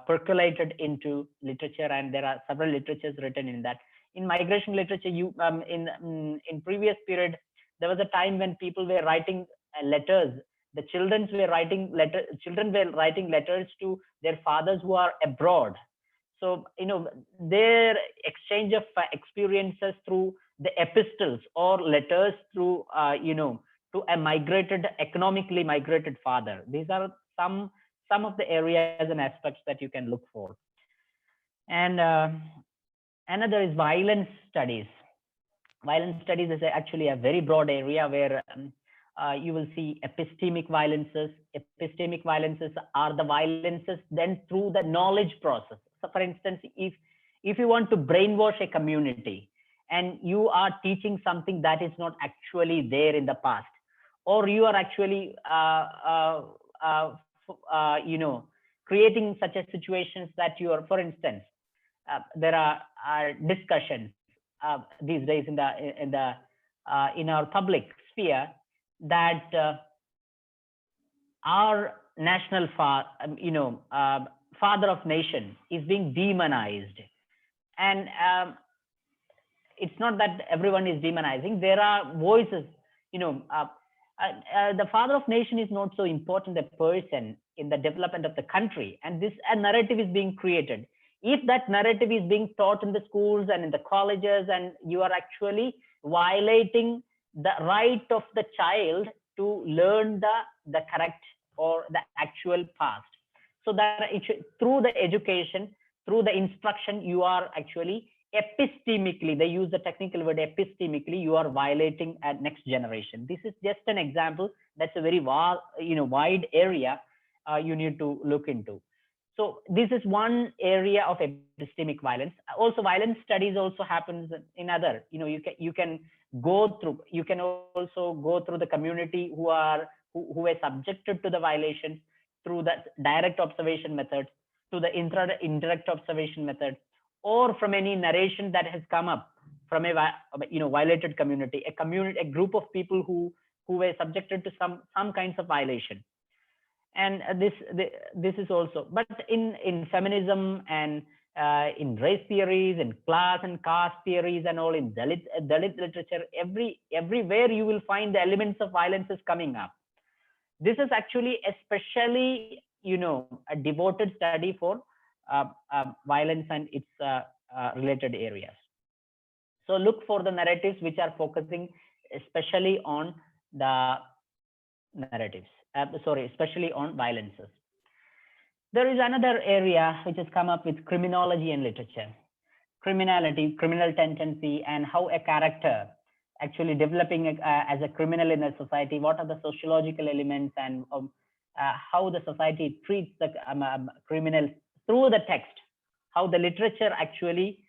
percolated into literature, and there are several literatures written in that. In migration literature, in previous period, there was a time when people were writing letters. The children were writing letters to their fathers who are abroad. So their exchange of experiences through the epistles or letters through to a economically migrated father. These are some of the areas and aspects that you can look for. And another is violence studies. Violence studies is actually a very broad area where you will see epistemic violences. Epistemic violences are the violences then through the knowledge process. So for instance, if you want to brainwash a community and you are teaching something that is not actually there in the past, or you are actually creating such a situations that you are, for instance, there are discussions these days in our public sphere that our national father of nation is being demonized, and it's not that everyone is demonizing. There are voices, the father of nation is not so important a person in the development of the country, and this a narrative is being created. If that narrative is being taught in the schools and in the colleges, and you are actually violating the right of the child to learn the correct or the actual past. So that through the education, through the instruction, you are actually epistemically, they use the technical word epistemically, you are violating a next generation. This is just an example. That's a very wide area you need to look into. So this is one area of epistemic violence. Also, violence studies also happens in other. You can also go through the community who were subjected to the violations through the direct observation methods, to the indirect observation methods, or from any narration that has come up from a violated community, a group of people who were subjected to some kinds of violation. And this is also, but in feminism and in race theories, in class and caste theories, and all, in Dalit literature, everywhere you will find the elements of violence is coming up. This is actually especially a devoted study for violence and its related areas. So look for the narratives which are focusing especially on the narratives. Especially on violences. There is another area which has come up with criminology and literature. Criminality, criminal tendency, and how a character actually developing as a criminal in a society. What are the sociological elements, and how the society treats the criminals through the text. How the literature actually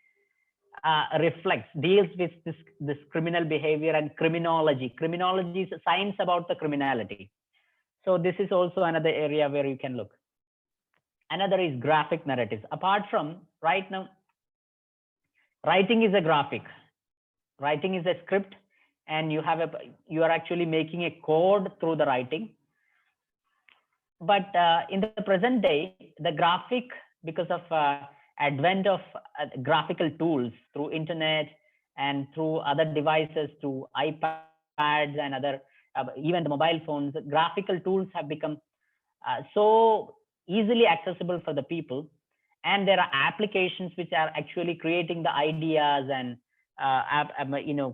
deals with this criminal behavior and criminology. Criminology is a science about the criminality. So this is also another area where you can look. Another is graphic narratives. Apart from right now, writing is a graphic. Writing is a script. and you are actually making a code through the writing. But in the present day, the graphic, because of advent of graphical tools through internet and through other devices, through iPads and other, even the mobile phones, graphical tools have become so easily accessible for the people, and there are applications which are actually creating the ideas and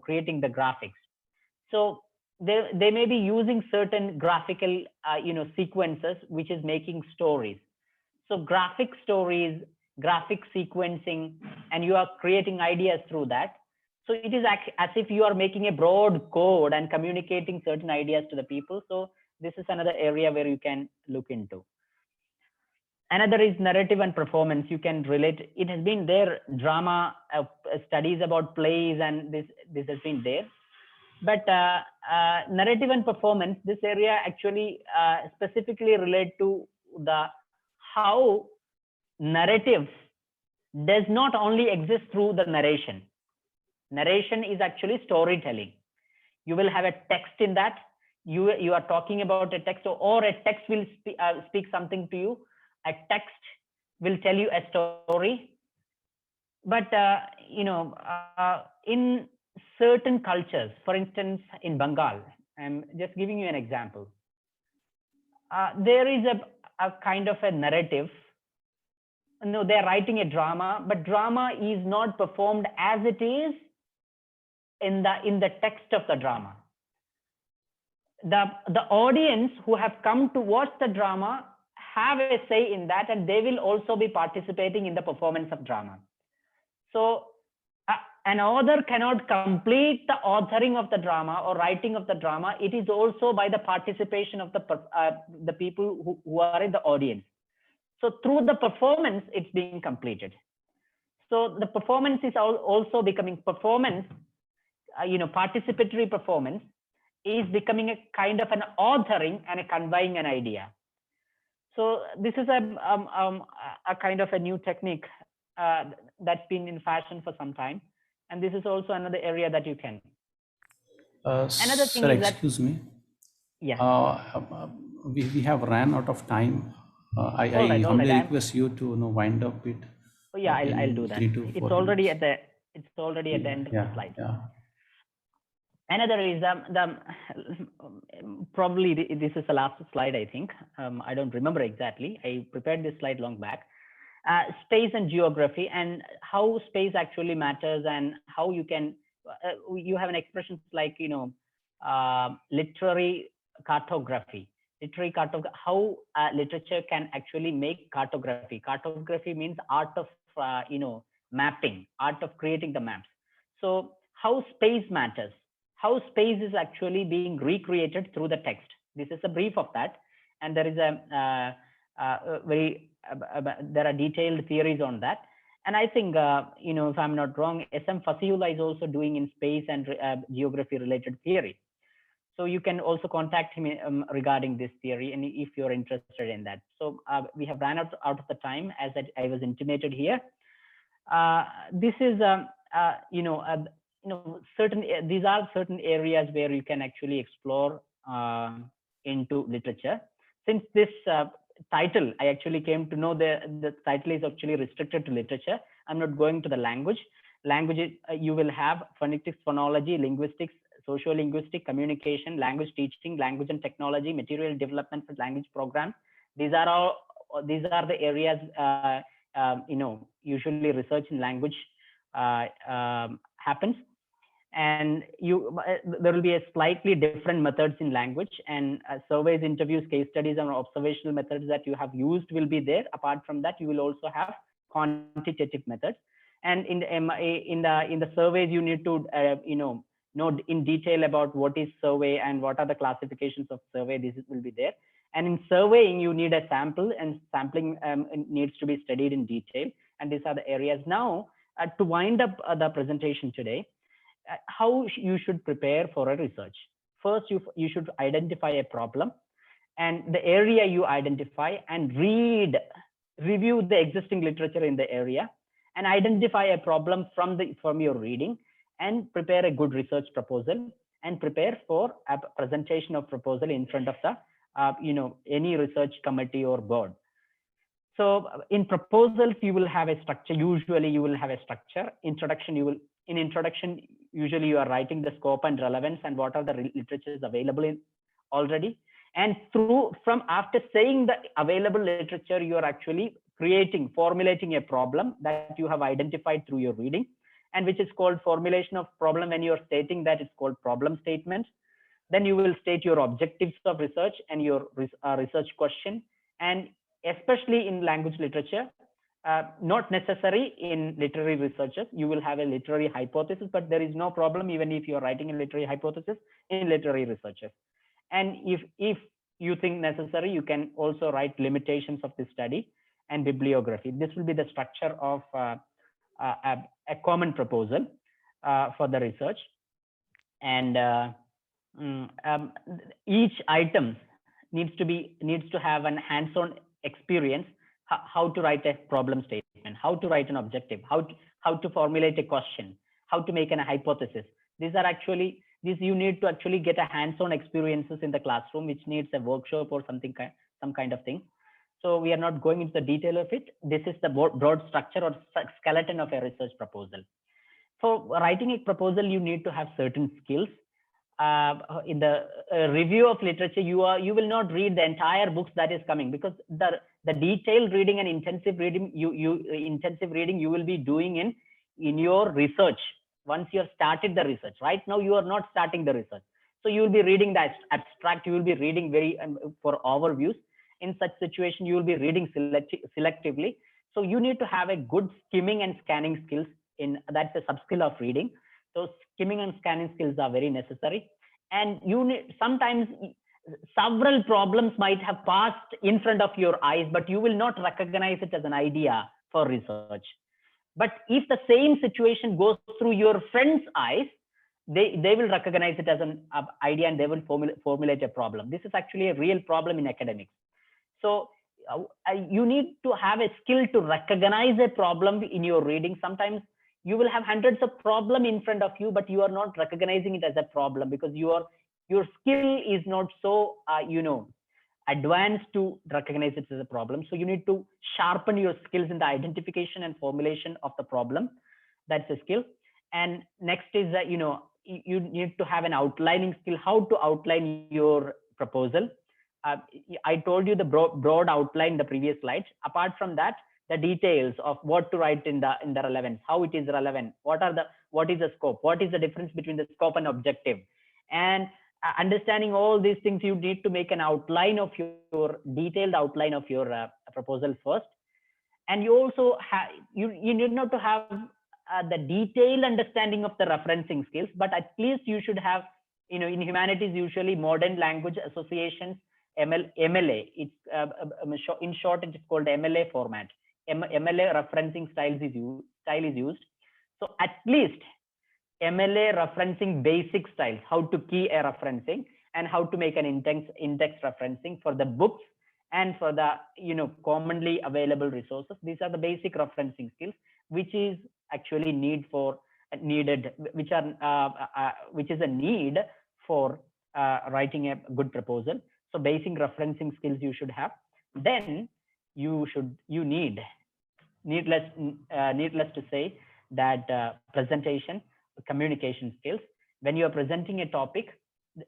creating the graphics. So they may be using certain graphical sequences which is making stories. So graphic stories, graphic sequencing, and you are creating ideas through that. So it is as if you are making a broad code and communicating certain ideas to the people. So this is another area where you can look into. Another is narrative and performance. You can relate. It has been there, drama studies about plays, and this has been there. But narrative and performance, this area actually specifically relate to the how narrative does not only exist through the narration. Narration is actually storytelling. You will have a text in that. You are talking about a text, or a text will speak something to you. A text will tell you a story. But in certain cultures, for instance, in Bengal, I'm just giving you an example. There is a kind of a narrative. No, they're writing a drama, but drama is not performed as it is in the text of the drama. The audience who have come to watch the drama have a say in that, and they will also be participating in the performance of drama. So an author cannot complete the authoring of the drama or writing of the drama. It is also by the participation of the people who are in the audience. So through the performance, it's being completed. So the performance is also becoming performance, participatory performance is becoming a kind of an authoring and a conveying an idea. So this is a kind of a new technique that's been in fashion for some time. And this is also another area that you can. Another thing sir, is that, excuse me. Yeah. We have ran out of time. I humbly request you to wind up it. Oh, yeah, I'll do that. It's already at the end of the slide. Yeah. Another is probably this is the last slide, I think. I don't remember exactly. I prepared this slide long back. Space and geography, and how space actually matters, and how you can you have an expression like literary cartography. How literature can actually make cartography. Cartography means art of mapping, art of creating the maps. So how space matters, how space is actually being recreated through the text. This is a brief of that, and there is there are detailed theories on that. And I think if I'm not wrong, SM Fasihullah is also doing in space and geography related theory. So you can also contact him regarding this theory, and if you're interested in that. So we have ran out of the time, as I was intimated here. This is these are certain areas where you can actually explore into literature. Since this title, I actually came to know the title is actually restricted to literature. I'm not going to the language. Language, you will have phonetics, phonology, linguistics, socio-linguistic, communication, language teaching, language and technology, material development for language programs. These are the areas usually research in language happens. And there will be a slightly different methods in language, and surveys, interviews, case studies, and observational methods that you have used will be there. Apart from that, you will also have quantitative methods. And in the surveys, you need to know in detail about what is survey and what are the classifications of survey. This will be there. And in surveying, you need a sample, and sampling needs to be studied in detail. And these are the areas. Now, to wind up the presentation today, how you should prepare for a research. First, you should identify a problem, and the area you identify, and review the existing literature in the area, and identify a problem from your reading, and prepare a good research proposal, and prepare for a presentation of proposal in front of the any research committee or board. So in proposals, you will have a structure. Usually you will have a structure. In introduction, usually you are writing the scope and relevance and what are the literatures available in already. And from after saying the available literature, you are actually formulating a problem that you have identified through your reading, and which is called formulation of problem. When you are stating that, it's called problem statement. Then you will state your objectives of research and your research question. And especially in language literature, not necessary in literary researches, you will have a literary hypothesis, but there is no problem even if you're writing a literary hypothesis in literary researches. And if you think necessary, you can also write limitations of the study and bibliography. This will be the structure of a common proposal for the research. And each item needs to have an hands-on experience, how to write a problem statement, how to write an objective, how to formulate a question, how to make a hypothesis. These you need to actually get a hands-on experiences in the classroom, which needs a workshop or some kind of thing. So we are not going into the detail of it. This is the broad structure or skeleton of a research proposal. For writing a proposal, you need to have certain skills. In the review of literature, you will not read the entire books that is coming, because the detailed reading and intensive reading you will be doing in your research once you have started the research. Right now you are not starting the research, so you will be reading the abstract, you will be reading very for overviews. In such situation, you will be reading selectively. So you need to have a good skimming and scanning skills. That's a sub skill of reading. So skimming and scanning skills are very necessary. And sometimes several problems might have passed in front of your eyes, but you will not recognize it as an idea for research. But if the same situation goes through your friend's eyes, they will recognize it as an idea and they will formulate a problem. This is actually a real problem in academics. So you need to have a skill to recognize a problem in your reading. Sometimes you will have hundreds of problems in front of you, but you are not recognizing it as a problem because your skill is not so advanced to recognize it as a problem. So you need to sharpen your skills in the identification and formulation of the problem. That's a skill. And next is that you need to have an outlining skill, how to outline your proposal. I told you the broad outline in the previous slides. Apart from that, the details of what to write in the relevance, how it is relevant, what is the scope, what is the difference between the scope and objective, and understanding all these things, you need to make an outline of your detailed outline of your proposal first. And you also you need not to have the detailed understanding of the referencing skills, but at least you should have, in humanities, usually modern language associations, MLA. It's in short, it's called MLA format. MLA referencing style is used. So at least MLA referencing basic styles, how to key a referencing and how to make an index referencing for the books and for the commonly available resources. These are the basic referencing skills, which is actually which is a need for writing a good proposal. So basic referencing skills you should have. Then you need, needless to say, that presentation, communication skills. When you are presenting a topic,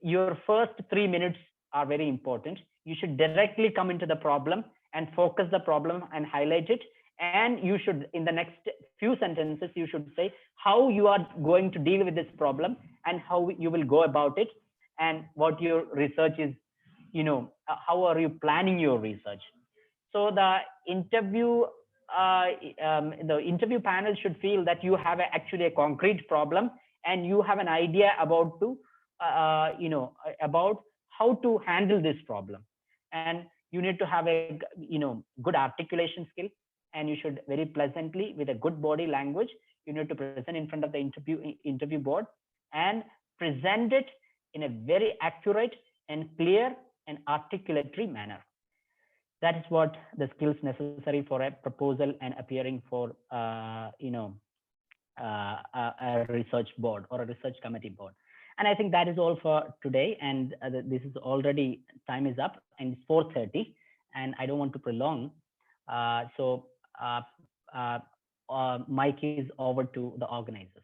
your first 3 minutes are very important. You should directly come into the problem and focus the problem and highlight it. And you should, in the next few sentences, you should say how you are going to deal with this problem and how you will go about it and what your research is, how are you planning your research. So the interview panel should feel that you have actually a concrete problem and you have an idea about how to handle this problem. And you need to have a good articulation skill, and you should very pleasantly, with a good body language, you need to present in front of the interview board and present it in a very accurate and clear and articulatory manner. That is what the skills necessary for a proposal and appearing for a research board or a research committee board. And I think that is all for today. And this is already, time is up, and it's 4:30, and I don't want to prolong. So uh, uh, Mike is over to the organizers.